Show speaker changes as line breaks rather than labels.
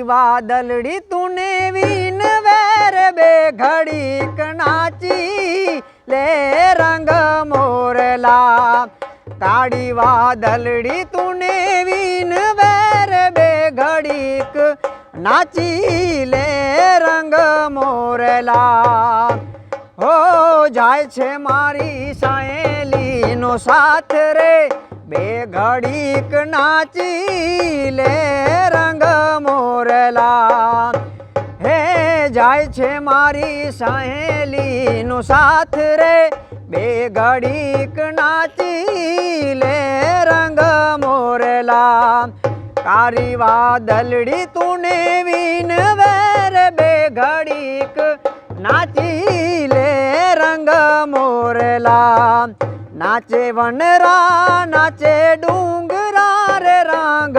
वादलड़ी तूने वीन वैर बे घड़ीक नाची ले रंग मोरला। काड़ी वादलड़ी तूने वीन वैर बे घड़ीक नाची ले रंग मोरला। हो जाय छे मारी साहेली नो साथ रे बे घड़ीक नाची ले रंग मोरला। हे जाय छे मारी सहेली नो साथ रे बे घड़ीक नाची ले रंग मोरला। कारी वादलड़ी तूने वीन वैर बे घड़ीक नाची ले रंग मोरला। नाचे वनरा नाचे डूंगरा रे रांग